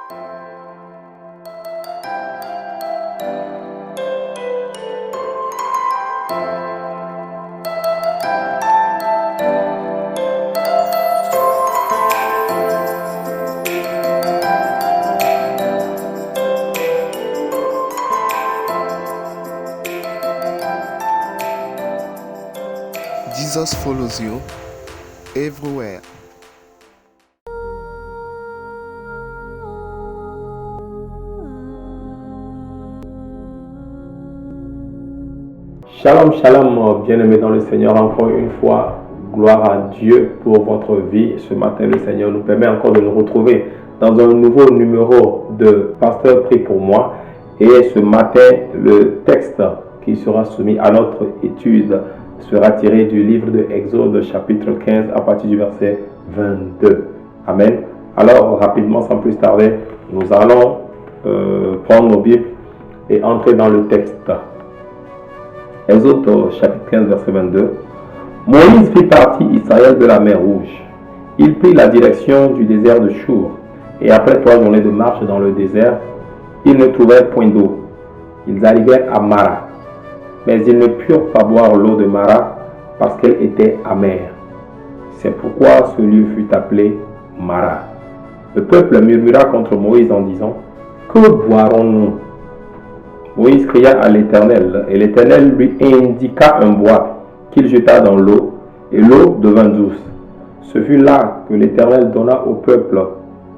Jesus follows you everywhere. Shalom, shalom, bien-aimés dans le Seigneur, encore une fois, gloire à Dieu pour votre vie. Ce matin, le Seigneur nous permet encore de nous retrouver dans un nouveau numéro de Pasteur Prie pour moi. Et ce matin, le texte qui sera soumis à notre étude sera tiré du livre de Exode, chapitre 15, à partir du verset 22. Amen. Alors, rapidement, sans plus tarder, nous allons prendre nos Bibles et entrer dans le texte. Exode chapitre 15, verset 22. Moïse fit partie Israël de la mer Rouge. Il prit la direction du désert de Chour. Et après 3 journées de marche dans le désert, ils ne trouvèrent point d'eau. Ils arrivèrent à Mara. Mais ils ne purent pas boire l'eau de Mara parce qu'elle était amère. C'est pourquoi ce lieu fut appelé Mara. Le peuple murmura contre Moïse en disant: Que boirons-nous? Moïse cria à l'Éternel, et l'Éternel lui indiqua un bois qu'il jeta dans l'eau, et l'eau devint douce. Ce fut là que l'Éternel donna au peuple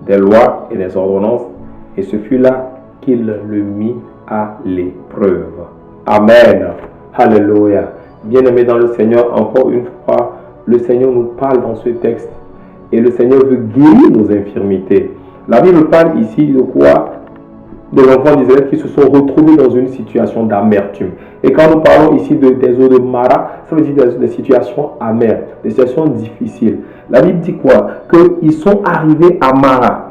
des lois et des ordonnances, et ce fut là qu'il le mit à l'épreuve. Amen. Alléluia. Bien-aimés dans le Seigneur, encore une fois, le Seigneur nous parle dans ce texte, et le Seigneur veut guérir nos infirmités. La Bible parle ici de quoi? Des enfants d'Israël qui se sont retrouvés dans une situation d'amertume. Et quand nous parlons ici des eaux de Mara, ça veut dire des situations amères, des situations difficiles. La Bible dit quoi? Qu'ils sont arrivés à Mara,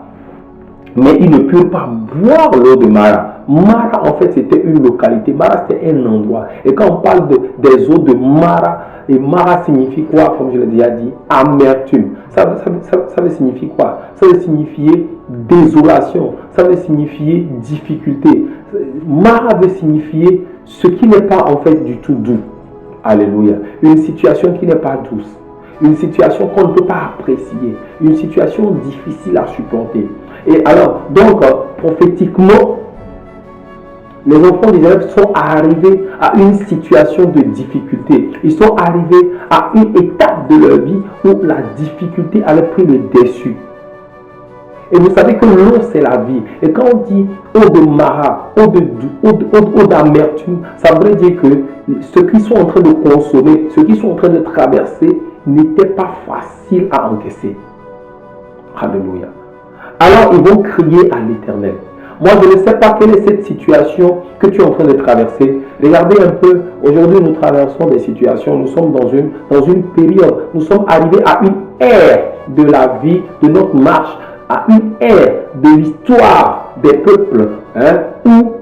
mais ils ne purent pas boire l'eau de Mara. Mara, en fait, c'était une localité. Mara, c'était un endroit. Et quand on parle des eaux de Mara, et Mara signifie quoi? Comme je l'ai déjà dit, amertume. Ça veut signifier quoi? Ça veut signifier désolation. Ça veut signifier difficulté. Mara veut signifier ce qui n'est pas en fait du tout doux. Alléluia. Une situation qui n'est pas douce. Une situation qu'on ne peut pas apprécier. Une situation difficile à supporter. Et alors, donc, prophétiquement, les enfants d'Israël sont arrivés à une situation de difficulté. Ils sont arrivés à une étape de leur vie où la difficulté avait pris le dessus. Et vous savez que l'eau, c'est la vie. Et quand on dit eau de Mara, eau d'amertume, ça veut dire que ce qu'ils sont en train de consommer, ce qu'ils sont en train de traverser, n'était pas facile à encaisser. Alléluia. Alors ils vont crier à l'Éternel. Moi, je ne sais pas quelle est cette situation que tu es en train de traverser. Regardez un peu, aujourd'hui nous traversons des situations, nous sommes dans une période, nous sommes arrivés à une ère de la vie, de notre marche, à une ère de l'histoire des peuples, où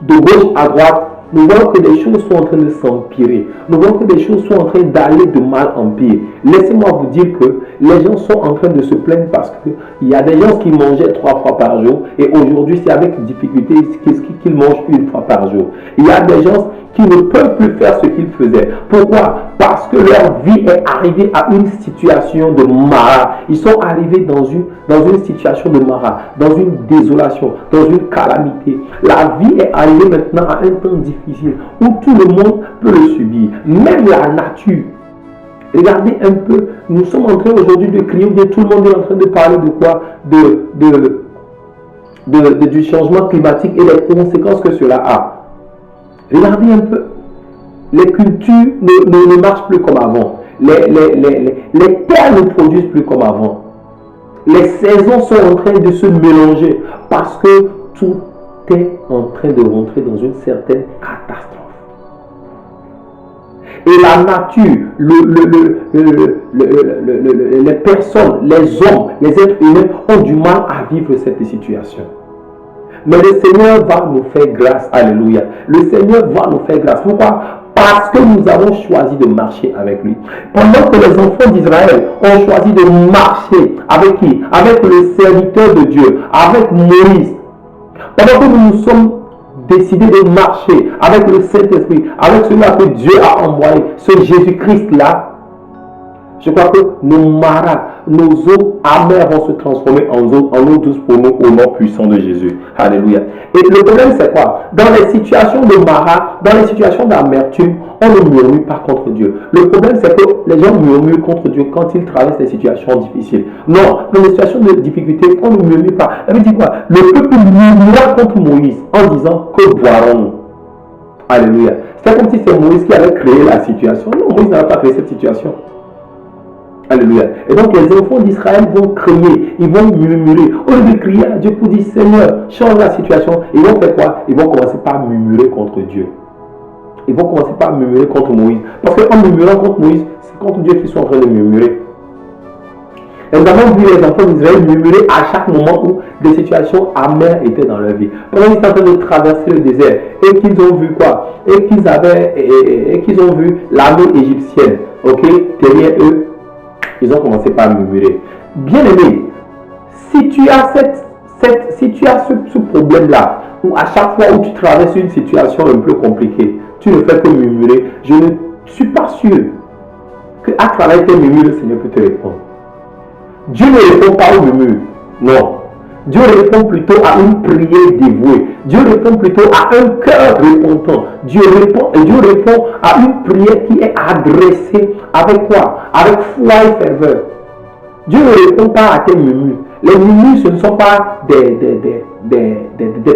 de gauche à droite, nous voyons que des choses sont en train de s'empirer. Nous voyons que des choses sont en train d'aller de mal en pire. Laissez-moi vous dire que les gens sont en train de se plaindre parce qu'il y a des gens qui mangeaient 3 fois par jour et aujourd'hui c'est avec difficulté qu'ils mangent 1 fois par jour. Il y a des gens qui ne peuvent plus faire ce qu'ils faisaient. Pourquoi? Parce que leur vie est arrivée à une situation de Mara. Ils sont arrivés dans une situation de Mara, dans une désolation, dans une calamité. La vie est arrivée maintenant à un temps difficile où tout le monde peut le subir. Même la nature. Regardez un peu, nous sommes en train aujourd'hui de crier, bien tout le monde est en train de parler de quoi? Du changement climatique et les conséquences que cela a. Regardez un peu, les cultures ne marchent plus comme avant. Les terres ne produisent plus comme avant. Les saisons sont en train de se mélanger parce que tout est en train de rentrer dans une certaine catastrophe. Et la nature, les personnes, les hommes, les êtres humains ont du mal à vivre cette situation. Mais le Seigneur va nous faire grâce. Alléluia. Le Seigneur va nous faire grâce. Pourquoi? parce que nous avons choisi de marcher avec lui. Pendant que les enfants d'Israël ont choisi de marcher avec qui? Avec le serviteur de Dieu, avec Moïse. Pendant que nous nous sommes décidés de marcher avec le Saint-Esprit, avec celui-là que Dieu a envoyé, ce Jésus-Christ-là, je crois que nos maras, nos eaux amères vont se transformer en eau douce pour nous au nom puissant de Jésus. Alléluia. Et le problème, c'est quoi? Dans les situations de maras, dans les situations d'amertume, on ne murmure pas contre Dieu. Le problème, c'est que les gens murmurent contre Dieu quand ils traversent des situations difficiles. Non, dans les situations de difficulté, on ne murmure pas. Elle veut dire quoi? Le peuple murmura contre Moïse en disant que boirons-nous? Alléluia. C'est comme si c'est Moïse qui avait créé la situation. Non, Moïse n'avait pas créé cette situation. Alléluia. Et donc les enfants d'Israël vont crier, ils vont murmurer. Au lieu de crier à Dieu pour dire Seigneur, change la situation, ils vont faire quoi? Ils vont commencer par murmurer contre Dieu. Ils vont commencer par murmurer contre Moïse. Parce qu'en murmurant contre Moïse, c'est contre Dieu qu'ils sont en train de murmurer. Et nous avons vu les enfants d'Israël murmurer à chaque moment où des situations amères étaient dans leur vie. Pendant qu'ils étaient en train de traverser le désert et qu'ils ont vu quoi? Et qu'ils ont vu l'armée égyptienne, ok, derrière eux. Ils ont commencé par murmurer. Bien aimé, si tu as ce problème-là, où à chaque fois où tu traverses une situation un peu compliquée, tu ne fais que murmurer, je ne suis pas sûr qu'à travers tes murmures, le Seigneur peut te répondre. Dieu ne répond pas au murmure. Non. Dieu répond plutôt à une prière dévouée. Dieu répond plutôt à un cœur repentant. Dieu répond à une prière qui est adressée avec quoi? Avec foi et ferveur. Dieu ne répond pas à tes murmures. Les murmures, ce ne sont pas des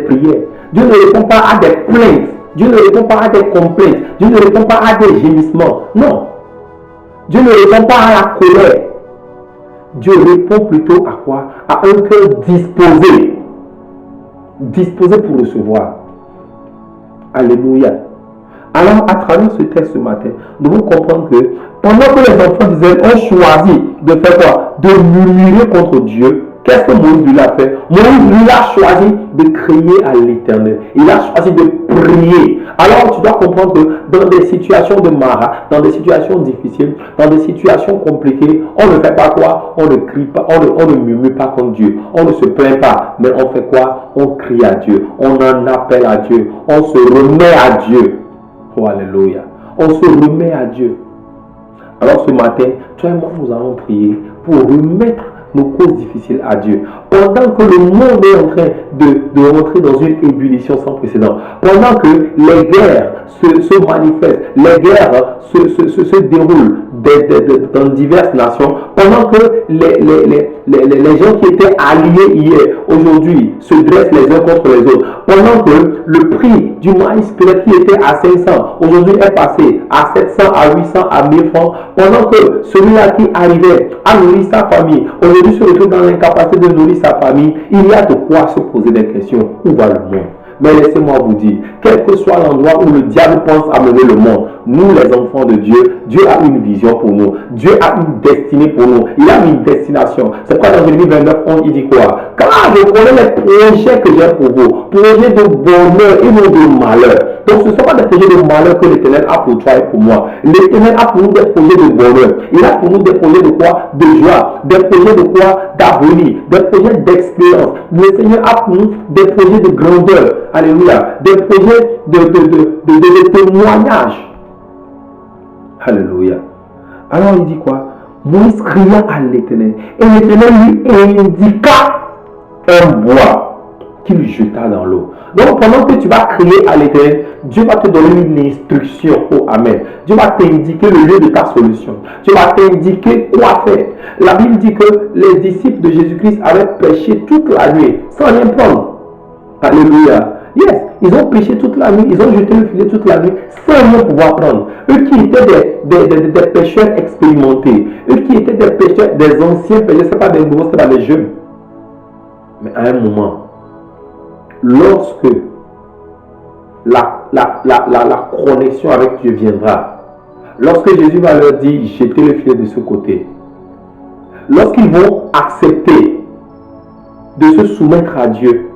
prières. Dieu ne répond pas à des plaintes. Dieu ne répond pas à des complaintes. Dieu ne répond pas à des gémissements. Non. Dieu ne répond pas à la colère. Dieu répond plutôt à quoi? À un cœur disposé. Disposé pour recevoir. Alléluia. Alors, à travers ce texte ce matin, nous devons comprendre que pendant que les enfants d'Israël ont choisi de faire quoi? De murmurer contre Dieu. Qu'est-ce que Moïse lui a fait? Moïse lui a choisi de crier à l'Éternel. Il a choisi de prier. Alors tu dois comprendre que dans des situations de mara, dans des situations difficiles, dans des situations compliquées, on ne fait pas quoi? On ne crie pas, on ne murmure pas contre Dieu. On ne se plaint pas, mais on fait quoi? On crie à Dieu. On en appelle à Dieu. On se remet à Dieu. Oh, alléluia. On se remet à Dieu. Alors ce matin, toi et moi, nous allons prier pour remettre nos causes difficiles à Dieu. Pendant que le monde est en train de rentrer dans une ébullition sans précédent, pendant que les guerres se manifestent, les guerres se déroulent dans diverses nations, pendant que les gens qui étaient alliés hier, aujourd'hui, se dressent les uns contre les autres, pendant que le prix du maïs peut-être qui était à 500, aujourd'hui est passé à 700, à 800, à 1000 francs, pendant que celui-là qui arrivait à nourrir sa famille, aujourd'hui se retrouve dans l'incapacité de nourrir sa famille, il y a de quoi se poser des questions. Où va le monde? Mais laissez-moi vous dire, quel que soit l'endroit où le diable pense amener le monde, nous les enfants de Dieu, Dieu a une vision pour nous. Dieu a une destinée pour nous. Il a une destination. C'est pourquoi dans Jérémie 29, il dit quoi? Car je connais les projets que j'ai pour vous. Projets de bonheur et non de malheur. Donc ce ne sont pas des projets de malheur que l'Éternel a pour toi et pour moi. L'Éternel a pour nous des projets de bonheur. Il a pour nous des projets de quoi? De joie. Des projets de quoi? D'avenir. Des projets d'expérience. Le Seigneur a pour nous des projets de grandeur. Alléluia. Des projets de témoignage. Alléluia. Alors il dit quoi? Moïse cria à l'Éternel. Et l'Éternel lui indiqua un bois qu'il jeta dans l'eau. Donc pendant que tu vas crier à l'Éternel, Dieu va te donner une instruction. Oh amen. Dieu va t'indiquer le lieu de ta solution. Dieu va t'indiquer quoi faire. La Bible dit que les disciples de Jésus-Christ avaient pêché toute la nuit sans rien prendre. Alléluia. Yes, ils ont pêché toute la nuit, ils ont jeté le filet toute la nuit sans rien pouvoir prendre. Eux qui étaient des pêcheurs expérimentés, eux qui étaient des pêcheurs, des anciens pêcheurs, ce n'est pas des nouveaux, ce n'est pas des jeunes. Mais à un moment, lorsque la connexion avec Dieu viendra, lorsque Jésus va leur dire jetez le filet de ce côté, lorsqu'ils vont accepter de se soumettre à Dieu,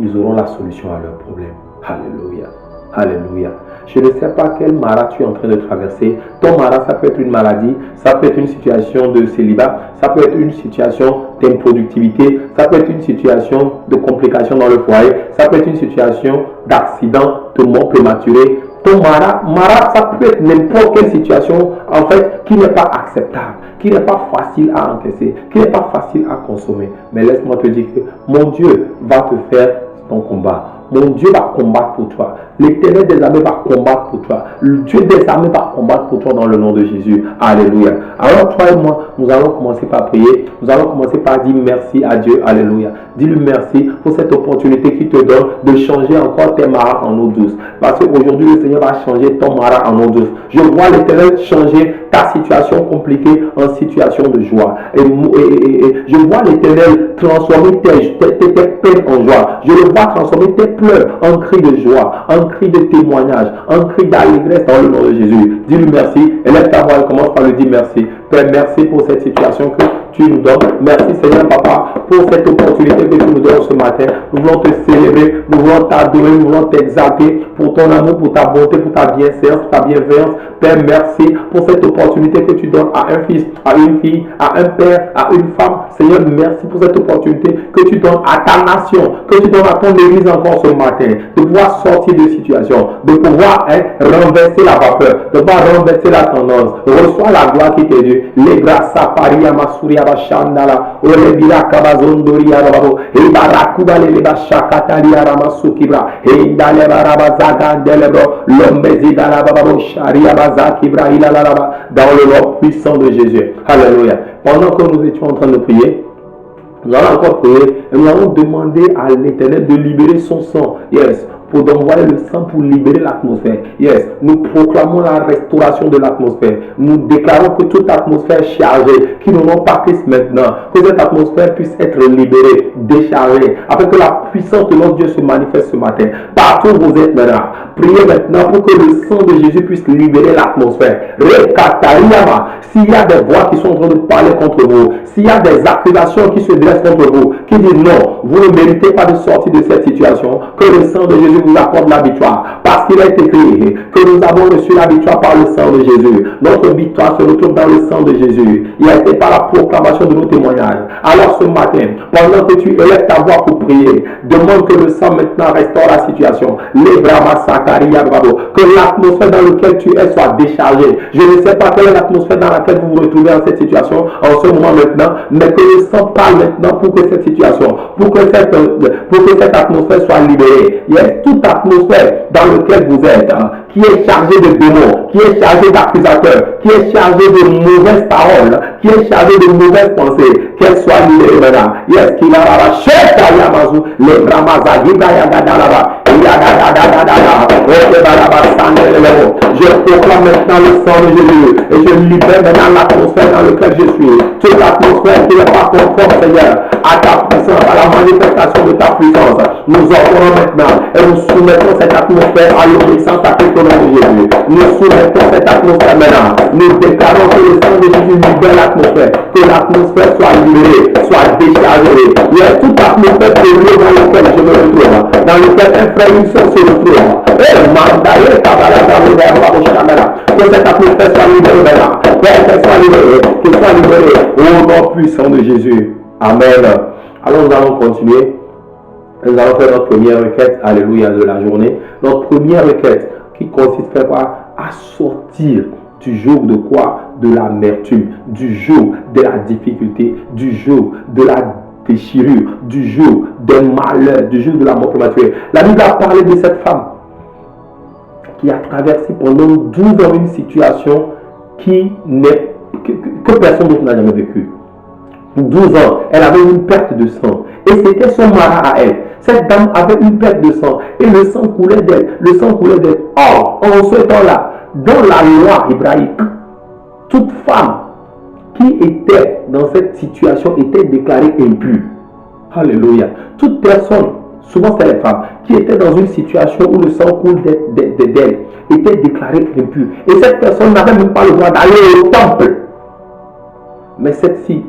ils auront la solution à leurs problèmes. Alléluia. Alléluia. Je ne sais pas quel mara tu es en train de traverser. Ton mara, ça peut être une maladie, ça peut être une situation de célibat, ça peut être une situation d'improductivité, ça peut être une situation de complication dans le foyer, ça peut être une situation d'accident, de mort prématurée. Ton mara, ça peut être n'importe quelle situation, en fait, qui n'est pas acceptable, qui n'est pas facile à encaisser, qui n'est pas facile à consommer. Mais laisse-moi te dire que mon Dieu va te faire ton combat. Mon Dieu va combattre pour toi. L'Éternel des armées va combattre pour toi. Le Dieu des armées va combattre pour toi dans le nom de Jésus. Alléluia. Alors toi et moi, nous allons commencer par prier. Nous allons commencer par dire merci à Dieu. Alléluia. Dis-lui merci pour cette opportunité qu'il te donne de changer encore tes maras en eau douce. Parce qu'aujourd'hui, le Seigneur va changer ton mara en eau douce. Je vois l'Éternel changer ta situation compliquée en situation de joie. Et je vois l'Éternel transformer tes peines en joie. Je le vois transformer tes pleurs en cri de joie, en cri de témoignage, en cri d'allégresse dans le nom de Jésus. Dis-lui merci. Élève ta voix et commence par lui dire merci. Père, merci pour cette situation que tu nous donnes. Merci Seigneur Papa pour cette opportunité que tu nous donnes ce matin. Nous voulons te célébrer, nous voulons t'adorer, nous voulons t'exalter pour ton amour, pour ta bonté, pour ta bienséance, pour ta bienveillance. Père, merci pour cette opportunité que tu donnes à un fils, à une fille, à un père, à une femme. Seigneur, merci pour cette opportunité que tu donnes à ta nation, que tu donnes à ton église encore ce matin, de pouvoir sortir de situation, de pouvoir renverser la vapeur, de pouvoir renverser la tendance. Reçois la gloire qui t'est due. Lebra saparia masuria bashandala, orebira kabazondoria rababo, e barakuba leba shakataria ramasukibra, e indale barabazaga delebro, lombezida la bababo sharia bazakibra ilalaba, dans le nom puissant de Jésus. Alléluia. Pendant que nous étions en train de prier, nous allons encore prier et nous allons demander à l'Éternel de libérer son sang. Yes. Pour envoyer le sang pour libérer l'atmosphère. Yes, nous proclamons la restauration de l'atmosphère. Nous déclarons que toute atmosphère chargée, qui n'ont pas Christ maintenant, que cette atmosphère puisse être libérée, déchargée, afin que la puissance de notre Dieu se manifeste ce matin. Partout où vous êtes maintenant, priez maintenant pour que le sang de Jésus puisse libérer l'atmosphère. S'il y a des voix qui sont en train de parler contre vous, s'il y a des accusations qui se dressent contre vous, qui disent non, vous ne méritez pas de sortir de cette situation, que le sang de Jésus vous accorde la victoire, parce qu'il est écrit que nous avons reçu la victoire par le sang de Jésus. Notre victoire se retrouve dans le sang de Jésus. Il a été par la proclamation de nos témoignages. Alors ce matin, pendant que tu élèves ta voix pour prier, demande que le sang maintenant restaure la situation. Que l'atmosphère dans laquelle tu es soit déchargée. Je ne sais pas quelle est l'atmosphère dans laquelle vous vous retrouvez en cette situation en ce moment maintenant, mais que le sang parle maintenant pour que cette situation, pour que cette atmosphère soit libérée. Il y a toute atmosphère dans laquelle vous êtes, qui est chargée de démons, qui est chargée d'accusateurs, qui est chargée de mauvaises paroles, qui est chargée de mauvaises pensées, qu'elle soit libérée maintenant. Yes, qui va racheter Yamazu, les Bramazagi, Yagadalaba, je proclame maintenant le sang de Jésus et je libère maintenant l'atmosphère dans laquelle je suis. Toute l'atmosphère qui n'est pas conforme, Seigneur, à ta puissance, à la manifestation de ta puissance. Nous ordonnons maintenant et nous soumettons cette atmosphère à l'obéissance à Christ au nom de Jésus. Nous soumettons cette atmosphère maintenant. Nous déclarons que le sang de Jésus libère l'atmosphère, que l'atmosphère soit libérée, soit déchargée. Il y a toute atmosphère polluée dans laquelle je me retrouve, dans laquelle un frère et une soeur se retrouvent. Que cette atmosphère soit libérée maintenant, qu'elle soit libérée, qu'elle soit libérée au nom puissant de Jésus. Amen. Alors nous allons continuer. Nous allons faire notre première requête, alléluia, de la journée. Notre première requête qui consiste à sortir du joug de quoi? De l'amertume, du joug de la difficulté, du joug de la déchirure, du joug des malheurs, du joug de la mort prématurée. La Bible a parlé de cette femme qui a traversé pendant 12 ans une situation que personne d'autre n'a jamais vécue. 12 ans, elle avait une perte de sang. Et c'était son mara à elle. Cette dame avait une perte de sang. Et le sang coulait d'elle. Le sang coulait d'elle. Or, en ce temps-là, dans la loi hébraïque, toute femme qui était dans cette situation était déclarée impure. Alléluia. Toute personne, souvent c'est les femmes, qui était dans une situation où le sang coule d'elle, était déclarée impure. Et cette personne n'avait même pas le droit d'aller au temple. Mais celle-ci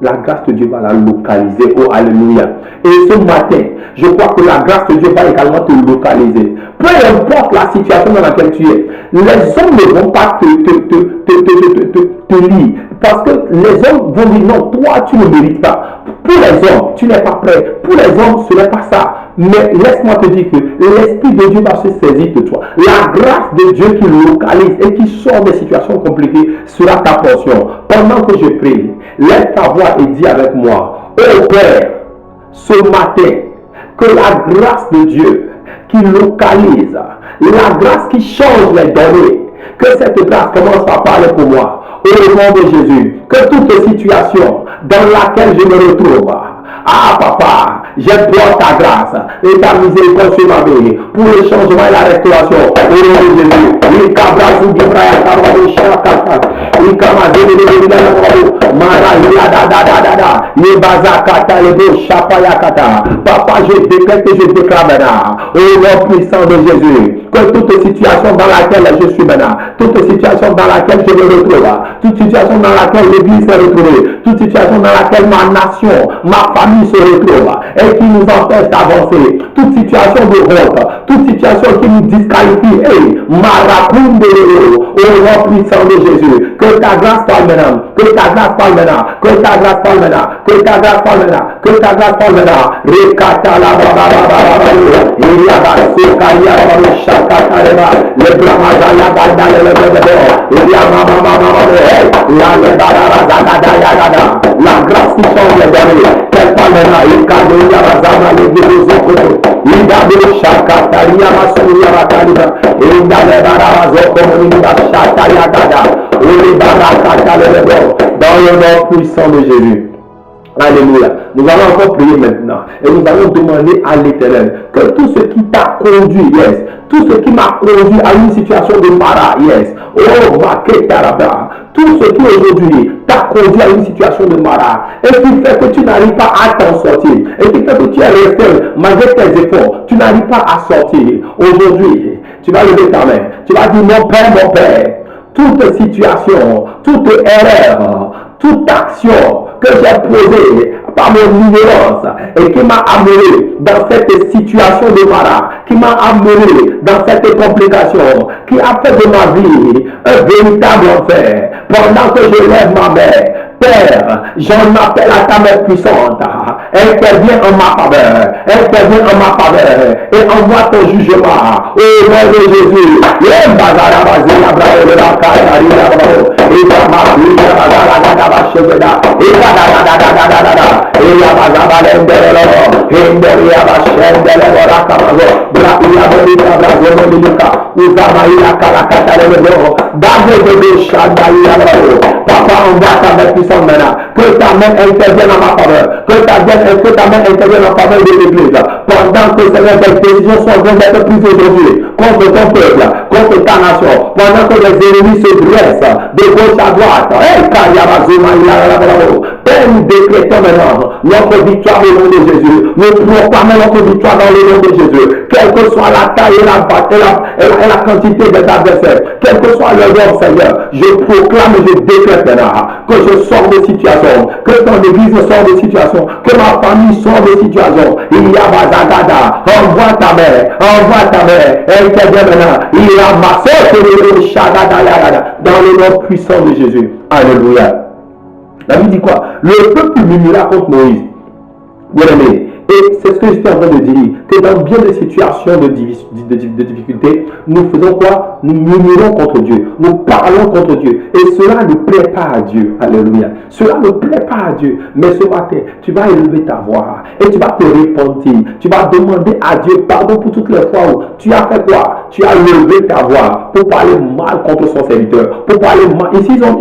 la grâce de Dieu va la localiser. Oh, alléluia. Et ce matin, je crois que la grâce de Dieu va également te localiser. Peu importe la situation dans laquelle tu es, les hommes ne vont pas te lire. Parce que les hommes vont dire non, toi tu ne mérites pas. Pour les hommes, tu n'es pas prêt. Pour les hommes, ce n'est pas ça. Mais laisse-moi te dire que l'Esprit de Dieu va se saisir de toi. La grâce de Dieu qui localise et qui sort des situations compliquées sera ta portion. Pendant que je prie, lève ta voix et dis avec moi, ô Père, ce matin, que la grâce de Dieu qui localise, la grâce qui change les données, que cette grâce commence à parler pour moi. Au nom de Jésus, que toute situation dans laquelle je me retrouve, ah papa, j'implore ta grâce et ta miséricorde sur ma vie pour le changement et la restauration. Au nom de Jésus. Papa, je décrète et je déclare maintenant, au nom puissant de Jésus, que toute situation dans laquelle je suis maintenant, toute situation dans laquelle je me retrouve, toute situation dans laquelle l'Église s'est retrouvée, toute situation dans laquelle ma nation, ma famille se retrouve et qui nous empêche d'avancer, toute situation de honte, toute situation qui nous disqualifie, hey, au nom puissant de Jésus, que ta grâce parle maintenant, que ta grâce parle maintenant, que ta grâce parle maintenant, que ta grâce parle maintenant, que ta grâce parle maintenant. Rekata la baba, il y a la shakata le brahmaja la banda le bébé, il y a la grâce qui change les derniers, qu'elle parle maintenant, il cadre, il y a la zama, les guérisons, il y a de shakata, il y a ma souris, il y a la calibre, il y a les barazo, comme il y a shakata, il y a gada, il y a barakata le bébé, dans le nom puissant de Jésus. Alléluia. Nous allons encore prier maintenant et nous allons demander à l'Éternel que tout ce qui t'a conduit, yes, tout ce qui m'a conduit à une situation de mara, yes, oh, tout ce qui aujourd'hui t'a conduit à une situation de mara et qui fait que tu n'arrives pas à t'en sortir et qui fait que tu es resté malgré tes efforts, tu n'arrives pas à sortir. Aujourd'hui, tu vas lever ta main, tu vas dire mon Père, toute situation, toute erreur, toute action que j'ai posée par mon ignorance et qui m'a amené dans cette situation de mara, qui m'a amené dans cette complication, qui a fait de ma vie un véritable enfer. Pendant que je lève ma main, Père, j'en appelle à ta main puissante. Interviens en ma faveur. Interviens en ma faveur. Et envoie ton jugement. Au nom de Jésus. Papa, envoie ta main puissante maintenant. Que ta main intervienne en ma faveur. Que ta main intervienne en faveur de l'Église. Pendant que Seigneur, tes décisions sont en train d'être prises aujourd'hui contre ton peuple, contre ta nation. Pendant que les ennemis se dressent de gauche à droite. Père, nous décrétons maintenant notre victoire au nom de Jésus. Nous proclamons notre victoire dans le nom de Jésus. Quelle que soit la taille et la quantité des adversaires, quel que soit leur nom, Seigneur, je proclame et je décrète maintenant que je sors de situation, que ton église sort de situation, que ma famille sort de situation. Il y a Bazagada, envoie ta main, elle te dit maintenant, il y a ma soeur, dans le nom puissant de Jésus. Alléluia. La Bible dit quoi? Le peuple murmura contre Moïse. Bien aimé. Et c'est ce que j'étais en train de dire, que dans bien des situations de difficulté, nous faisons quoi? Nous murmurons contre Dieu, nous parlons contre Dieu. Et cela ne plaît pas à Dieu. Alléluia. Cela ne plaît pas à Dieu. Mais ce matin, tu vas élever ta voix et tu vas te repentir. Tu vas demander à Dieu pardon pour toutes les fois où tu as fait quoi? Tu as levé ta voix pour parler mal contre son serviteur. Pour parler mal. Ici, ils ont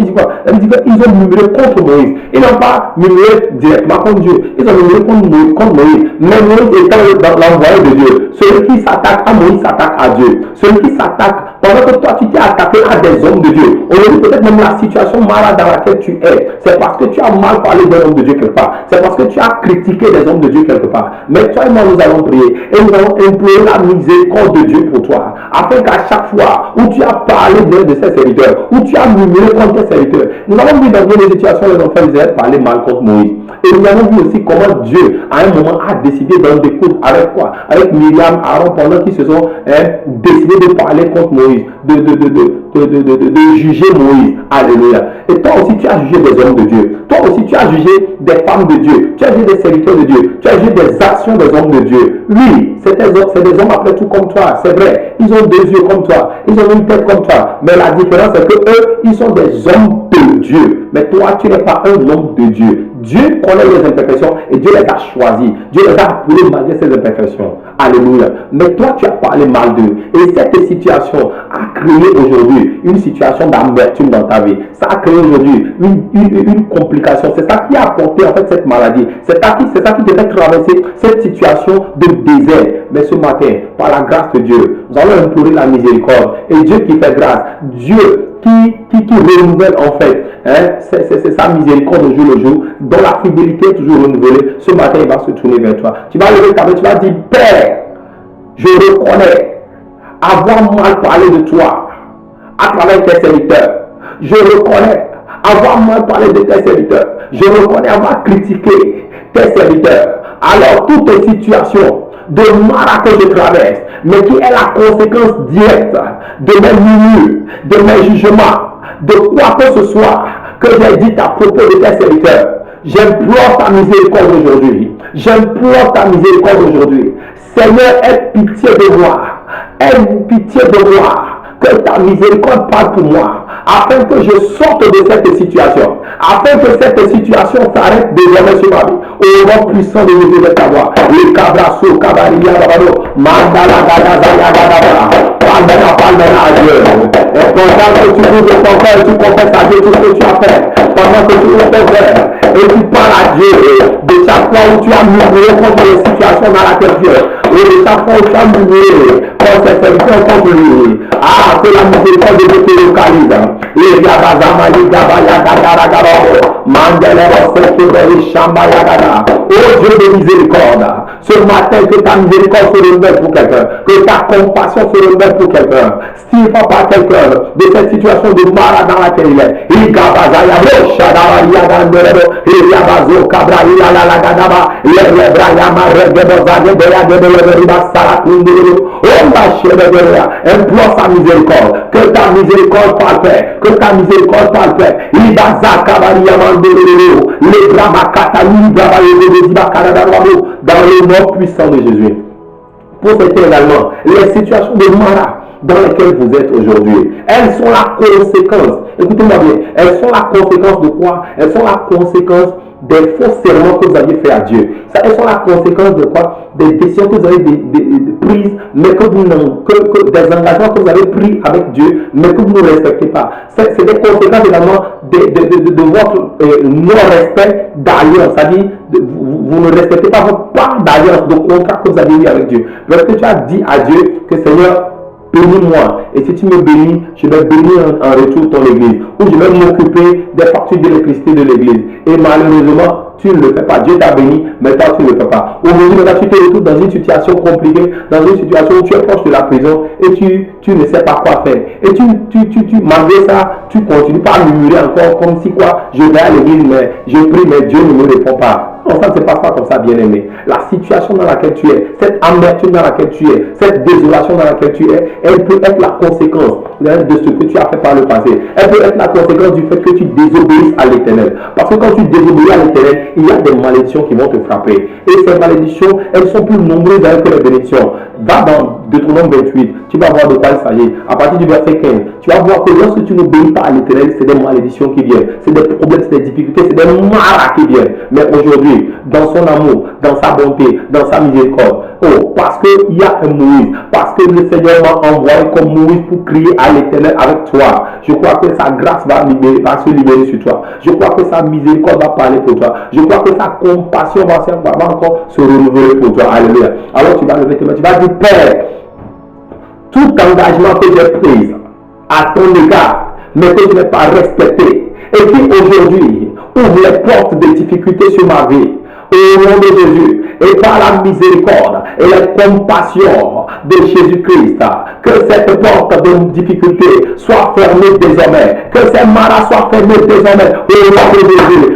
murmuré contre Moïse. Ils n'ont pas murmuré directement contre Dieu. Ils ont murmuré contre Moïse. Mais Moïse étant l'envoyé de Dieu, celui qui s'attaque à Moïse s'attaque à Dieu. Celui qui s'attaque Pendant que toi, tu t'es attaqué à des hommes de Dieu. Aujourd'hui, peut-être même la situation malade dans laquelle tu es, c'est parce que tu as mal parlé d'un homme de Dieu quelque part. C'est parce que tu as critiqué des hommes de Dieu quelque part. Mais toi et moi, nous allons prier et nous allons implorer la miséricorde de Dieu pour toi. Afin qu'à chaque fois où tu as parlé de ses serviteurs, où tu as murmuré contre tes serviteurs, nous avons vu dans une situation les enfants d'Israël parler mal contre Moïse. Et nous avons vu aussi comment Dieu, à un moment, a décidé d'en découdre avec quoi? Avec Myriam, Aaron, pendant qu'ils se sont décidés de parler contre Moïse, de juger Moïse. Alléluia. Et toi aussi, tu as jugé des hommes de Dieu. Toi aussi, tu as jugé des femmes de Dieu. Tu as jugé des serviteurs de Dieu. Tu as jugé des actions des hommes de Dieu. Oui, c'est des hommes après tout comme toi. C'est vrai. Ils ont des yeux comme toi. Ils ont une tête comme toi. Mais la différence, c'est que eux, ils sont des hommes de Dieu. Mais toi, tu n'es pas un homme de Dieu. Dieu connaît les imperfections et Dieu les a choisis. Dieu les a appelés malgré ces imperfections. Alléluia. Mais toi, tu as parlé mal d'eux. Et cette situation a créé aujourd'hui une situation d'amertume dans ta vie. Ça a créé aujourd'hui une complication. C'est ça qui a apporté en fait cette maladie. C'est ça qui te fait traverser cette situation de désert. Mais ce matin, par la grâce de Dieu, nous allons implorer la miséricorde. Et Dieu qui fait grâce, Dieu qui renouvelle en fait c'est sa miséricorde au jour le jour, dont la fidélité est toujours renouvelée. Ce matin, il va se tourner vers toi. Tu vas lever ta main, tu vas dire: Père, je reconnais avoir mal parlé de toi à travers tes serviteurs. Je reconnais avoir mal parlé de tes serviteurs. Je reconnais avoir critiqué tes serviteurs. Alors, toute situation de mara que je traverse, mais qui est la conséquence directe de mes murmures, de mes jugements, de quoi que ce soit que j'ai dit à propos de tes serviteurs, j'implore ta miséricorde aujourd'hui. J'implore ta miséricorde aujourd'hui. Seigneur, aie pitié de moi. Aie pitié de moi. Que ta miséricorde parle pour moi, afin que je sorte de cette situation, afin que cette situation s'arrête désormais sur ma vie. Au nom puissant de Jésus de ta voix. Le cabrasso, cabaria, babado, mandala, gadazaya, gadabara. Parle-moi à Dieu. Et pendant que tu ouvres ton cœur, tu confesses à Dieu tout ce que tu as fait. Pendant que tu ouvres ton cœur et tu parles à Dieu de chaque fois où tu as murmuré contre les situations dans laquelle tu es. Et de chaque fois où tu as murmuré contre ces serviteurs contre lui. Ah, que la miséricorde de Dieu te localise. Les Yabazama, les Gabaya, Gagaragaro, Mandelero, Sekebeli, Shamba, Yagada. Oh Dieu de miséricorde, ce matin que ta miséricorde se renouvelle pour quelqu'un, que ta compassion se renouvelle pour quelqu'un. S'il faut pas quelqu'un de cette situation de malade dans laquelle il est, il Gabazaya, Shadaba, Yagandero, il Yabazo, Cabra, la Gadaba, il Rebrayama, Regeboza, Gebera, Sarakunduru, oh ma chère de implore sa miséricorde, que ta miséricorde parle, Père, que ta miséricorde parle, Père. Ibaza, Kabari, Yamanduru, les Bramakata, dans le nom puissant de Jésus. Pour cette également, les situations de mara dans lesquelles vous êtes aujourd'hui, elles sont la conséquence, écoutez-moi bien, elles sont la conséquence de quoi? Elles sont la conséquence des faux serments que vous aviez fait à Dieu. Ça, elles sont la conséquence de quoi? Des décisions que vous avez prises, mais que vous des engagements que vous avez pris avec Dieu, mais que vous ne respectez pas. C'est des conséquences également de votre non-respect d'alliance. C'est-à-dire, vous ne respectez pas votre part d'alliance, de contrat que vous avez eu avec Dieu. Lorsque tu as dit à Dieu que Seigneur, bénis-moi, et si tu me bénis, je vais bénir en retour ton église, ou je vais m'occuper des factures d'électricité de l'église. Et malheureusement, tu ne le fais pas. Dieu t'a béni, mais toi tu ne le fais pas. Aujourd'hui, tu te retrouves dans une situation compliquée, dans une situation où tu es proche de la prison et tu ne sais pas quoi faire. Et malgré ça, tu continues pas à murmurer encore comme si quoi, je vais à l'église, mais je prie, mais Dieu ne me répond pas. Non, ça ne se passe pas comme ça, bien-aimé. La situation dans laquelle tu es, cette amertume dans laquelle tu es, cette désolation dans laquelle tu es, elle peut être la conséquence de ce que tu as fait par le passé. Elle peut être la conséquence du fait que tu désobéisses à l'Éternel. Parce que quand tu désobéis à l'Éternel, il y a des malédictions qui vont te frapper. Et ces malédictions, elles sont plus nombreuses que les bénédictions. Va dans Deutéronome 28, tu vas voir de quoi il s'agit. À partir du verset 15, tu vas voir que lorsque tu n'obéis pas à l'Éternel, c'est des malédictions qui viennent. C'est des problèmes, c'est des difficultés, c'est des maras qui viennent. Mais aujourd'hui, dans son amour, dans sa bonté, dans sa miséricorde, oh, parce qu'il y a un Moïse, parce que le Seigneur m'a envoyé comme Moïse pour crier à l'Éternel avec toi. Je crois que sa grâce va se libérer sur toi. Je crois que sa miséricorde va parler pour toi. Je crois que sa compassion va encore se renouveler pour toi. Alléluia. Alors tu vas lever tes mains, tu vas dire: Père, tout engagement que j'ai pris à ton égard, mais que je n'ai pas respecté, et qui aujourd'hui ouvre les portes de difficultés sur ma vie. Au nom de Jésus, et par la miséricorde et la compassion de Jésus-Christ, que cette porte de difficulté soit fermée désormais, que ces maras soient fermés désormais. Au nom de Jésus,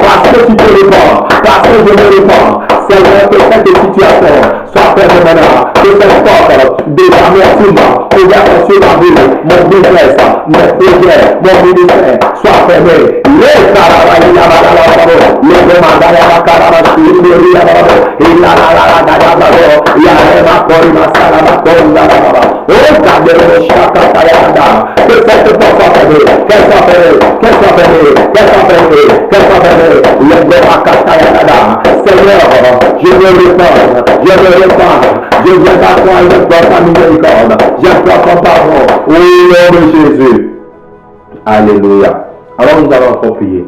parce que tu te répands, parce que je me répands, Seigneur, que cette situation soit fermée maintenant, que cette porte de l'amertume ouverte sur ma vie, mon business, mes projets, mon ministère, soit fermé. Les caravanes, que cette porte soit fermée, qu'elle soit fermée, qu'elle soit fermée, qu'elle soit fermée, qu'elle soit fermée. Seigneur, je me répands, je me répands, je viens à toi et je porte ta miséricorde, je porte ton pardon, au nom de Jésus. Alléluia. Alors nous allons encore prier.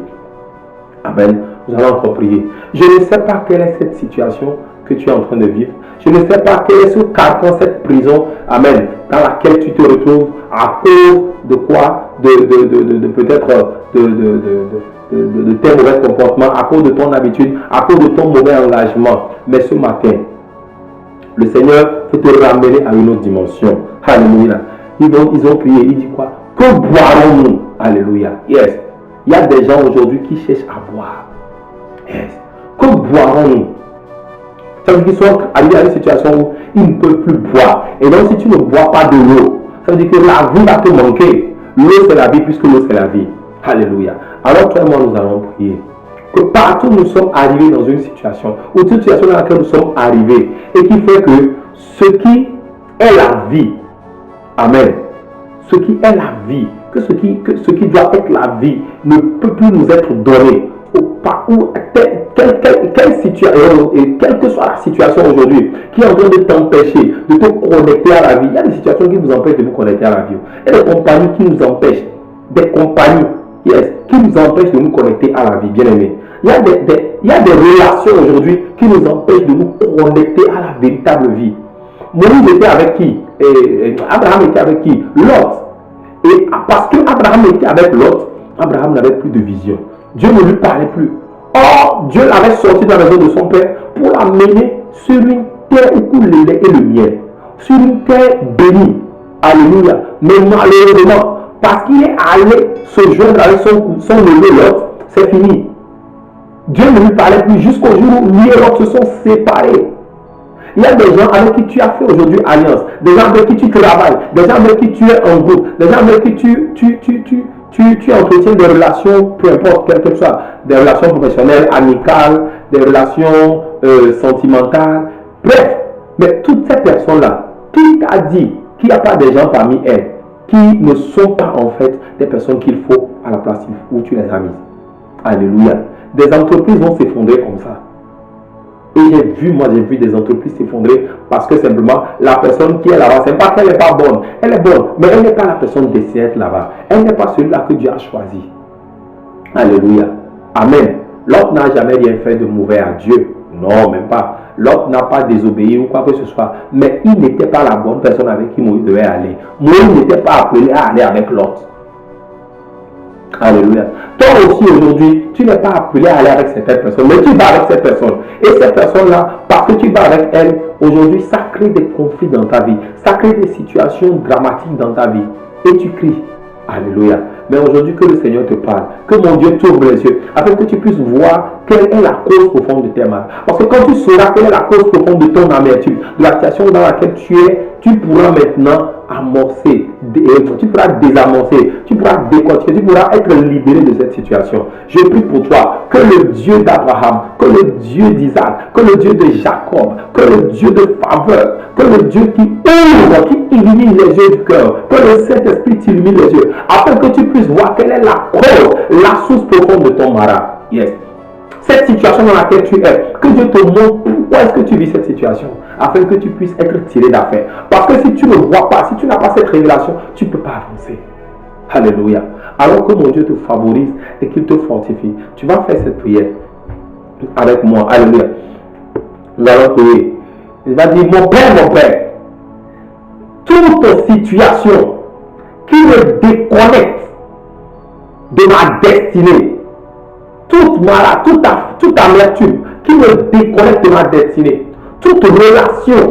Amen. Nous allons encore prier. Je ne sais pas quelle est cette situation que tu es en train de vivre. Je ne sais pas quel est ce carcan, cette prison, amen, dans laquelle tu te retrouves à cause de quoi, peut-être de tes mauvais comportements, à cause de ton habitude, à cause de ton mauvais engagement. Mais ce matin, le Seigneur peut te ramener à une autre dimension. Alléluia. Ils ont prié, il dit quoi? Que boirons-nous? Alléluia. Yes. Il y a des gens aujourd'hui qui cherchent à boire. Yes. Que boirons-nous? Ça veut dire qu'ils sont arrivés à une situation où ils ne peuvent plus boire. Et donc si tu ne bois pas de l'eau, ça veut dire que la vie va te manquer. L'eau c'est la vie puisque l'eau c'est la vie. Alléluia. Alors toi et moi nous allons prier. Que partout nous sommes arrivés dans une situation, ou une situation dans laquelle nous sommes arrivés, et qui fait que ce qui est la vie, amen, ce qui est la vie, que ce qui doit être la vie ne peut plus nous être donné. Quelle situation, et quelle que soit la situation aujourd'hui, qui est en train de t'empêcher de te connecter à la vie. Il y a des situations qui vous empêchent de vous connecter à la vie. Il y a des compagnies qui nous empêchent, des compagnies qui nous empêchent de nous connecter à la vie, bien aimé. Il y a des relations aujourd'hui qui nous empêchent de nous connecter à la véritable vie. Moïse était avec qui? Abraham était avec qui? Lot. Et parce que Abraham était avec Lot, Abraham n'avait plus de vision. Dieu ne lui parlait plus. Or, Dieu l'avait sorti de la maison de son père pour l'amener sur une terre où coule le lait et le miel. Sur une terre bénie. Alléluia. Mais malheureusement, parce qu'il est allé se joindre avec son neveu Lot, c'est fini. Dieu ne lui parlait plus jusqu'au jour où lui et Lot se sont séparés. Il y a des gens avec qui tu as fait aujourd'hui alliance, des gens avec qui tu travailles, des gens avec qui tu es en groupe, des gens avec qui tu entretiens des relations, peu importe quelles que soient, des relations professionnelles, amicales, des relations sentimentales, bref. Mais toutes ces personnes-là, qui t'a dit qu'il n'y a pas des gens parmi elles qui ne sont pas en fait des personnes qu'il faut à la place où tu les as mises? Alléluia. Des entreprises vont s'effondrer comme ça. Et j'ai vu des entreprises s'effondrer parce que simplement la personne qui est là-bas, c'est pas qu'elle n'est pas bonne, elle est bonne, mais elle n'est pas la personne destinée à être là-bas. Elle n'est pas celui-là que Dieu a choisi. Alléluia. Amen. L'autre n'a jamais rien fait de mauvais à Dieu. Non, même pas. L'autre n'a pas désobéi ou quoi que ce soit. Mais il n'était pas la bonne personne avec qui Moïse devait aller. Moïse n'était pas appelé à aller avec l'autre. Alléluia. Toi aussi aujourd'hui, tu n'es pas appelé à aller avec cette personne, mais tu vas avec cette personne. Et cette personne-là, parce que tu vas avec elle, aujourd'hui, ça crée des conflits dans ta vie. Ça crée des situations dramatiques dans ta vie. Et tu cries. Alléluia. Mais aujourd'hui, que le Seigneur te parle, que mon Dieu t'ouvre les yeux, afin que tu puisses voir quelle est la cause profonde de tes mal. Parce que quand tu sauras quelle est la cause profonde de ton amertume, de la situation dans laquelle tu es, tu pourras maintenant amorcer, tu pourras désamorcer, tu pourras décortiquer, tu pourras être libéré de cette situation. Je prie pour toi que le Dieu d'Abraham, que le Dieu d'Isaac, que le Dieu de Jacob, que le Dieu de faveur, que le Dieu qui ouvre, qui illumine les yeux du cœur, que le Saint-Esprit t'illumine les yeux, afin que tu puisses voir quelle est la cause, la source profonde de ton marat. Yes. Cette situation dans laquelle tu es, que Dieu te montre pourquoi est-ce que tu vis cette situation, afin que tu puisses être tiré d'affaire. Parce que si tu ne vois pas, si tu n'as pas cette révélation, tu ne peux pas avancer. Alléluia. Alors que mon Dieu te favorise et qu'il te fortifie, tu vas faire cette prière avec moi. Alléluia. Nous allons prier. Il va dire, mon Père, toute situation qui me déconnecte de ma destinée, toute amertume qui me déconnecte de ma destinée, toute relation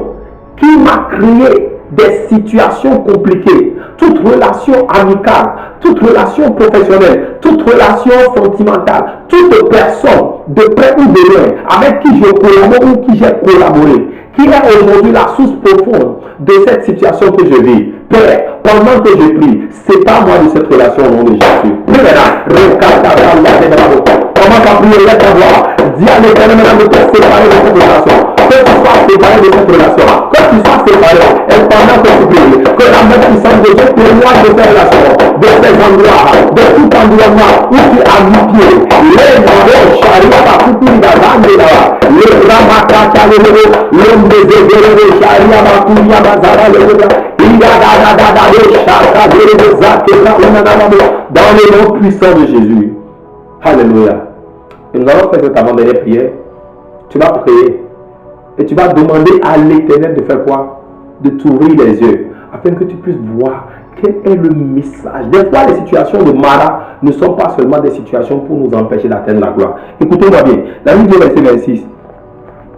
qui m'a créé des situations compliquées, toute relation amicale, toute relation professionnelle, toute relation sentimentale, toute personne de près ou de loin avec qui je collabore ou qui j'ai collaboré, qui est aujourd'hui la source profonde de cette situation que je vis. Père, pendant que je prie, sépare-moi de cette relation au nom de Jésus. Commence à prier, laisse ta voix. Dis à l'Éternel de te séparer de cette relation. Que tu sois séparé de cette relation. Que tu sois séparé. Et pendant que tu pries, que la main puissante de Dieu témoigne de cette relation, de ces endroits, de tout environnement où tu as mis pied. Les morts, charia, la coupure, la rande, le ramakata, le mbezegere, charia, la couria, la zara, le dans le nom puissant de Jésus. Alléluia. Et nous allons faire cette avant-dernière prière. Tu vas prier et tu vas demander à l'Éternel de faire quoi? De t'ouvrir les yeux afin que tu puisses voir quel est le message. Des fois, les situations de Mara ne sont pas seulement des situations pour nous empêcher d'atteindre la gloire. Écoutez-moi bien. La Bible dit verset 26.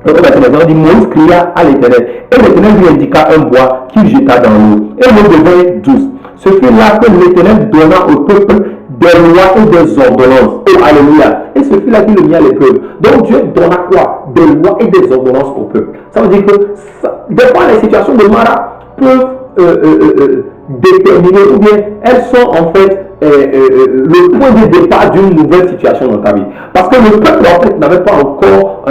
On dit, Moïse cria à l'Éternel, et l'Éternel lui indiqua un bois qu'il jeta dans l'eau, et l'eau devint douce. Ce fut là que l'Éternel donna au peuple des lois et des ordonnances. Oh, alléluia. Et ce fut là qu'il mit à l'épreuve. Donc Dieu donna quoi? Des lois et des ordonnances au peuple. Ça veut dire que des fois les situations de Mara peuvent déterminer, ou bien elles sont en fait le point de départ d'une nouvelle situation dans ta vie. Parce que le peuple en fait n'avait pas encore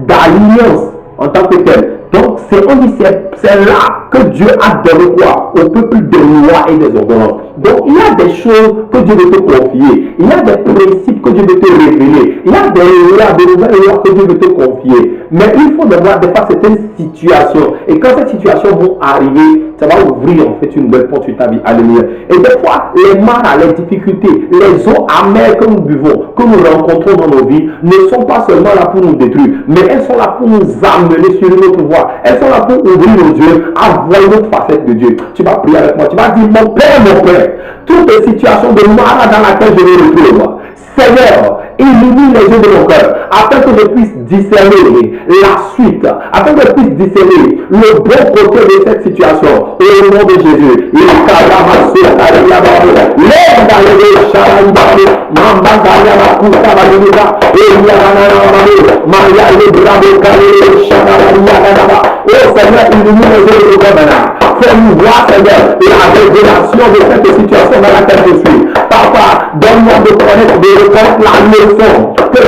d'alliance en tant que tel. Donc c'est là que Dieu a donné quoi? Au peuple des lois et des ordonnances. Donc il y a des choses que Dieu veut te confier. Il y a des principes que Dieu veut te révéler. Il y a des lois, des nouvelles lois que Dieu veut te confier. Mais il faut devoir des fois certaines situations. Et quand ces situations vont arriver, ça va ouvrir en fait une nouvelle porte sur ta vie. Alléluia. Et des fois, les maras, les difficultés, les eaux amères que nous buvons, que nous rencontrons dans nos vies, ne sont pas seulement là pour nous détruire, mais elles sont là pour nous amener sur une autre voie. Elles sont là pour ouvrir nos yeux à voir une autre facette de Dieu. Tu vas prier avec moi. Tu vas dire, mon Père, toutes les situations de mara dans laquelle je me retrouve, Seigneur, illumine les yeux de mon cœur, afin que je puisse discerner la suite, afin que je puisse discerner le bon côté de cette situation. Au nom de Jésus, oh Seigneur, illumine les yeux de mon cœur maintenant. Fais-nous voir, Seigneur, la révélation de cette situation dans laquelle je suis. Papa, donne-moi de reconnaître la leçon que je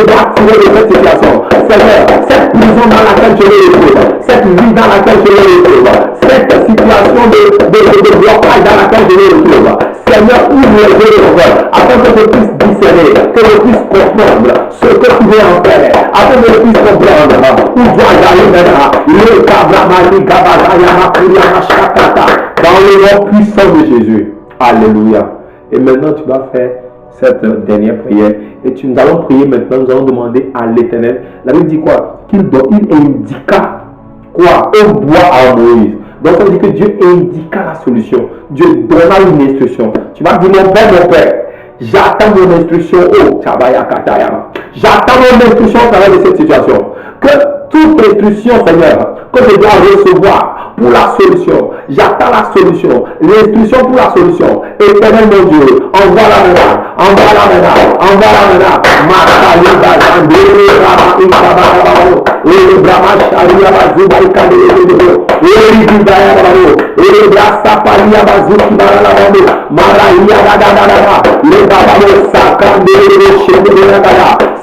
dois tirer de cette situation. Seigneur, cette prison dans laquelle je me retrouve, cette vie dans laquelle je me retrouve, cette situation de blocage dans laquelle je me retrouve. Seigneur, ouvre les yeux de mon cœur, afin que je puisse discerner, que je puisse comprendre ce que tu veux en faire, afin que je puisse comprendre où dois aller maintenant. Le Kabramali Kabazayama Kuriama Shakata, dans le nom puissant de Jésus. Alléluia. Et maintenant, tu vas faire cette dernière prière. Et nous allons prier maintenant, nous allons demander à l'Éternel. La Bible dit quoi? Il indiqua quoi? Un bois à Moïse. Donc ça veut dire que Dieu indiqua la solution. Dieu donna une instruction. Tu vas dire, mon Père, j'attends mon instruction. Oh, j'attends mon instruction au travers de cette situation. Que toute instruction, Seigneur, que je dois recevoir pour la solution, j'attends la solution, l'instruction pour la solution. Éternel mon Dieu, envoie-la maintenant, envoie-la maintenant, envoie-la maintenant.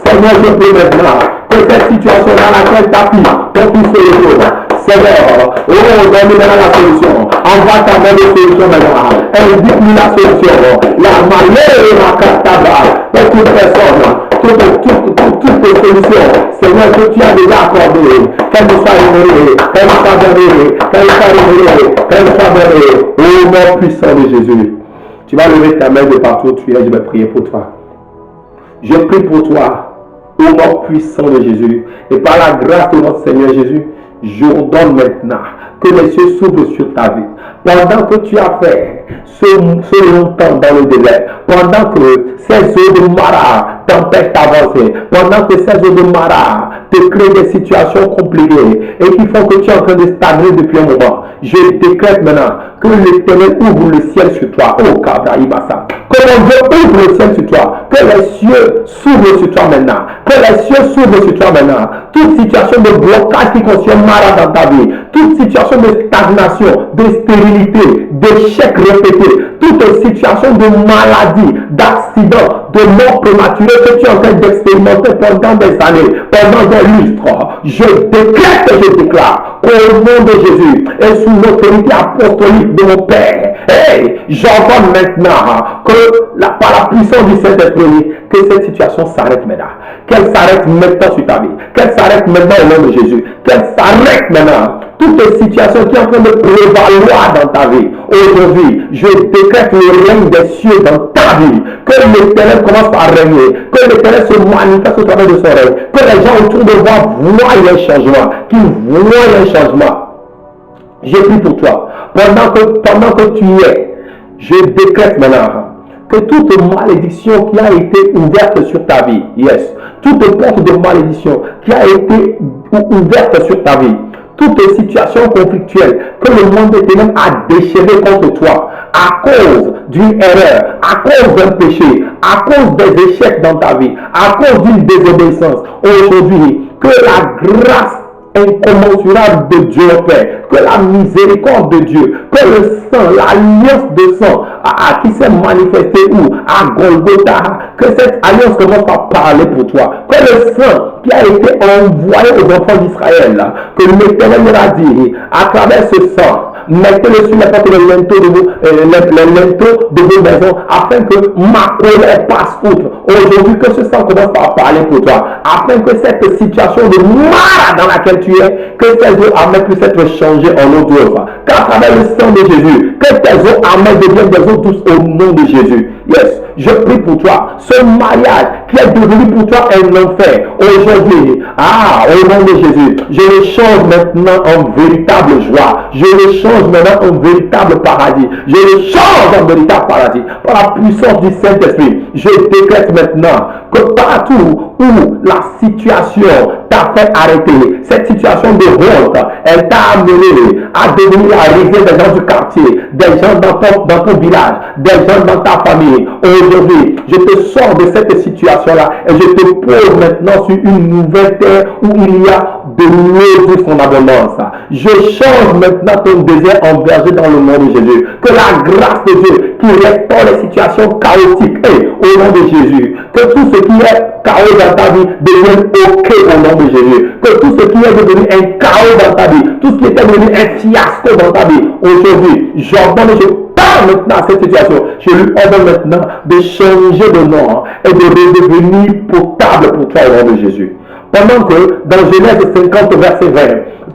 Seigneur, je prie maintenant que cette situation dans laquelle ta fille, ton fils se retrouve, Seigneur, oh, donne-nous maintenant la solution. Envoie ta main de solution maintenant. Indique-nous la solution. La manière de ma cataba, pour toute personne, toutes les solutions, Seigneur, que tu as déjà accordées, qu'elle nous soit révélée, qu'elle nous soit révélée, qu'elle nous soit révélée, qu'elle nous soit révélée. Au nom puissant de Jésus. Tu vas lever ta main de partout où tu es, je vais prier pour toi. Je prie pour toi au nom puissant de Jésus. Et par la grâce de notre Seigneur Jésus, j'ordonne maintenant que les cieux s'ouvrent sur ta vie. Pendant que tu as fait ce longtemps dans le désert, pendant que ces eaux de Mara t'empêchent d'avancer, pendant que ces eaux de Mara te créent des situations compliquées et qui font que tu es en train de stagner depuis un moment, je décrète maintenant que l'Éternel ouvre le ciel sur toi. Oh, Kabraïbassa. Que mon Dieu ouvre le ciel sur toi. Que les cieux s'ouvrent sur toi maintenant. Que les cieux s'ouvrent sur toi maintenant. Toute situation de blocage qui concerne Mara dans ta vie, toute situation de stagnation, de stérilité, d'échec répété, toute situation de maladie, d'accident, de mort prématurée que tu es en train d'expérimenter pendant des années, pendant des lustres, je décrète et je déclare au nom de Jésus et sous l'autorité apostolique de mon Père, hey, j'entends maintenant que par la puissance du Saint-Esprit, que cette situation s'arrête maintenant. Qu'elle s'arrête maintenant sur ta vie. Qu'elle s'arrête maintenant au nom de Jésus. Qu'elle s'arrête maintenant. Toute situation qui est en train de prévaloir dans ta vie. Aujourd'hui, je décrète le règne des cieux dans ta vie. Que l'Éternel commence à régner. Que l'Éternel se manifeste au travers de son règne. Que les gens autour de toi voient un changement. Qu'ils voient un changement. Je prie pour toi. Pendant que tu y es, je décrète maintenant que toute malédiction qui a été ouverte sur ta vie, yes, toute porte de malédiction qui a été ouverte sur ta vie, toute situation conflictuelle que le monde des ténèbres a déchiré contre toi à cause d'une erreur, à cause d'un péché, à cause des échecs dans ta vie, à cause d'une désobéissance, aujourd'hui, que la grâce incommensurable de Dieu le Père, que la miséricorde de Dieu, que le sang, l'alliance de sang qui s'est manifestée où? À Golgotha, que cette alliance commence à parler pour toi, que le sang qui a été envoyé aux enfants d'Israël, que l'Éternel leur a dit, à travers ce sang, mettez-le sur les portes et les linteaux de vos maisons, afin que ma colère passe outre. Aujourd'hui, que ce sang commence à parler pour toi, afin que cette situation de mara dans laquelle tu es, que tes eaux amères puissent être changées en eau douce. Qu'à travers le sang de Jésus, que tes eaux amères deviennent des eaux douces au nom de Jésus. Yes, je prie pour toi. Ce mariage qui est devenu pour toi un enfer, aujourd'hui, au nom de Jésus, je le change maintenant en véritable joie. Je le change maintenant en véritable paradis. Je le change en véritable paradis. Par la puissance du Saint-Esprit, je décrète maintenant que partout où la situation t'a fait arrêter, cette situation de honte, elle t'a amené à devenir la rivière des gens du quartier, des gens dans ton village, des gens dans ta famille. Aujourd'hui, je te sors de cette situation-là et je te pose maintenant sur une nouvelle terre où il y a de l'eau douce en abondance. Je change maintenant ton désert en verger dans le nom de Jésus. Que la grâce de Dieu qui restaure les situations chaotiques, au nom de Jésus, que tout ce qui est chaos dans ta vie devienne ok au nom de Jésus. Que tout ce qui est devenu un chaos dans ta vie, tout ce qui était devenu un fiasco dans ta vie, aujourd'hui, j'ordonne et je parle maintenant à cette situation. Je lui ordonne maintenant de changer de nom et de redevenir potable pour toi au nom de Jésus. Pendant que dans Genèse 50, verset 20,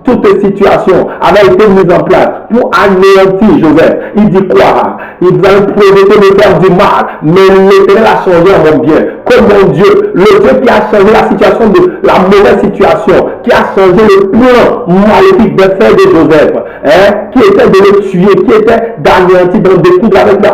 toute situation avait été mise en place pour anéantir Joseph. Il dit quoi? Il va projeter de faire du mal, mais l'Éternel a changé en mon bien. Comme mon Dieu, le Dieu qui a changé la situation de la mauvaise situation, qui a changé le plan maléfique de faire de Joseph, qui était de le tuer, qui était d'anéantir, de découdre avec la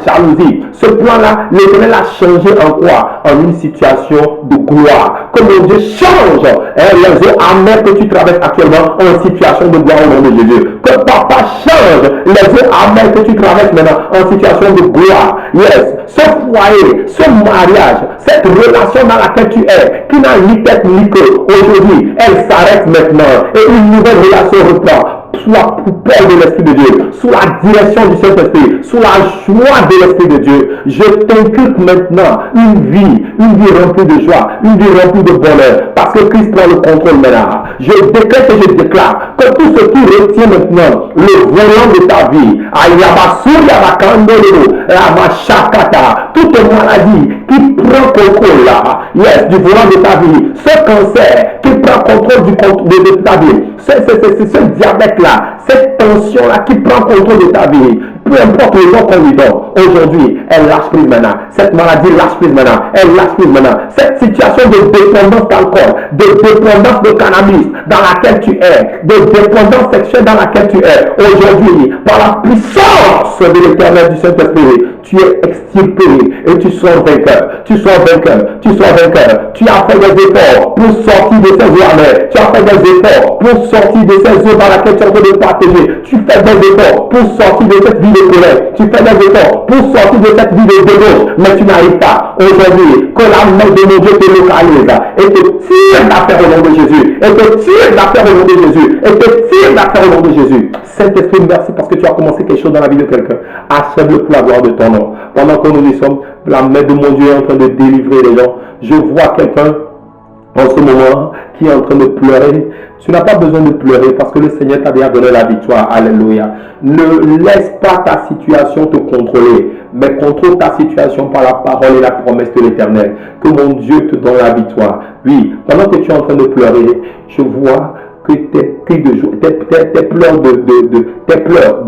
jalousie. Ce plan-là, l'Éternel a changé en quoi? En une situation de gloire. Comme mon Dieu change les eaux amères que tu traverses actuellement en situation de gloire au nom de Jésus. Que papa change les eaux amères que tu traverses maintenant en situation de gloire. Yes, ce foyer, ce mariage, cette relation dans laquelle tu es, qui n'a ni tête ni queue, aujourd'hui, elle s'arrête maintenant et une nouvelle relation reprend. Sous la poupée de l'Esprit de Dieu, sous la direction du Saint-Esprit, sous la joie de l'Esprit de Dieu, je t'inculque maintenant une vie remplie de joie, une vie remplie de bonheur, parce que Christ prend le contrôle maintenant. Je décrète et je déclare que tout ce qui retient maintenant le volant de ta vie, toute maladie qui prend contrôle là, yes, du volant de ta vie, ce cancer qui prend contrôle de ta vie, ce diabète là, cette onction là qui prend contrôle de ta vie, peu importe le nom qu'on lui donne, aujourd'hui, elle lâche prise maintenant. Cette maladie lâche prise maintenant. Elle lâche prise maintenant. Cette situation de dépendance d'alcool, de dépendance de cannabis dans laquelle tu es, de dépendance sexuelle dans laquelle tu es, aujourd'hui, par la puissance de l'Éternel du Saint-Esprit, tu es extirpé et tu sors vainqueur. Tu sors vainqueur. Tu sors vainqueur. Tu as fait des efforts pour sortir de ces eaux amères. Tu as fait des efforts pour sortir de ces eaux dans laquelle tu es en train de partager. Tu fais des efforts pour sortir de cette vie de colère. Tu fais des efforts pour sortir de cette vie de débauche, mais tu n'arrives pas. Aujourd'hui, que la main de mon Dieu te localise et te tire d'affaire au nom de Jésus. Et te tire d'affaire au nom de Jésus. Et te tire d'affaire au nom de Jésus. Saint-Esprit, merci parce que tu as commencé quelque chose dans la vie de quelqu'un. Achève-le pour la gloire de ton nom. Pendant que nous y sommes, la main de mon Dieu est en train de délivrer les gens. Je vois quelqu'un en ce moment qui est en train de pleurer. Tu n'as pas besoin de pleurer parce que le Seigneur t'a déjà donné la victoire. Alléluia. Ne laisse pas ta situation te contrôler, mais contrôle ta situation par la parole et la promesse de l'Éternel. Que mon Dieu te donne la victoire. Oui, pendant que tu es en train de pleurer, je vois que tes cris de joie, tes pleurs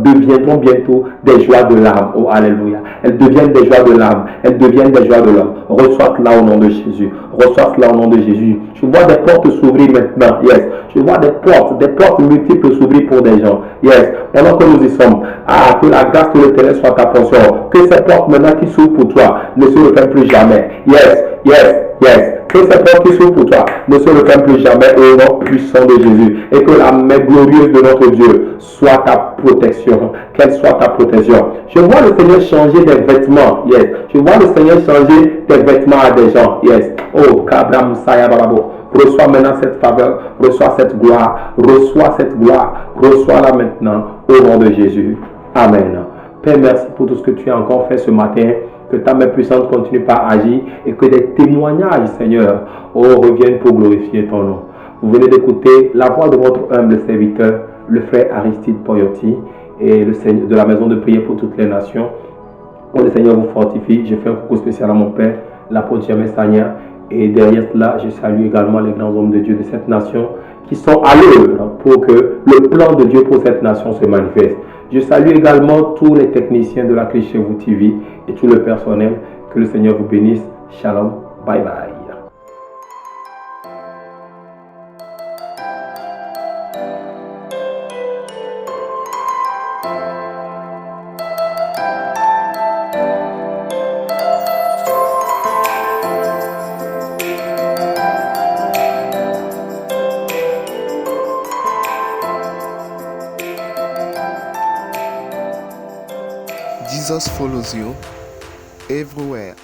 deviendront bientôt des joies de l'âme. Oh, alléluia. Elles deviennent des joies de l'âme. Elles deviennent des joies de l'âme. Reçois cela au nom de Jésus. Reçois cela au nom de Jésus. Je vois des portes s'ouvrir maintenant. Yes. Je vois des portes multiples s'ouvrir pour des gens. Yes. Pendant que nous y sommes, que la grâce de l'Éternel soit ta portion. Que ces portes maintenant qui s'ouvrent pour toi ne se referment plus jamais. Yes. Yes. Yes. Que ces portes qui s'ouvrent pour toi ne se referment plus jamais au nom puissant de Jésus. Et que la main glorieuse de notre Dieu soit ta protection. Qu'elle soit ta protection. Je vois le Seigneur changer des vêtements. Yes. Je vois le Seigneur changer des vêtements à des gens. Yes. Oh, Kabram Saya Bababo. Reçois maintenant cette faveur. Reçois cette gloire. Reçois cette gloire. Reçois-la maintenant au nom de Jésus. Amen. Père, merci pour tout ce que tu as encore fait ce matin. Que ta main puissante continue par agir et que des témoignages, Seigneur, reviennent pour glorifier ton nom. Vous venez d'écouter la voix de votre humble serviteur, le frère Aristide Poyoti, et le Seigneur de la maison de prière pour toutes les nations. Oh, le Seigneur vous fortifie. Je fais un coucou spécial à mon père, l'apôtre Jamais Sagna. Et derrière cela, je salue également les grands hommes de Dieu de cette nation qui sont à l'œuvre pour que le plan de Dieu pour cette nation se manifeste. Je salue également tous les techniciens de la Clé chez vous TV et tout le personnel. Que le Seigneur vous bénisse. Shalom. Bye bye. Jesus follows you everywhere.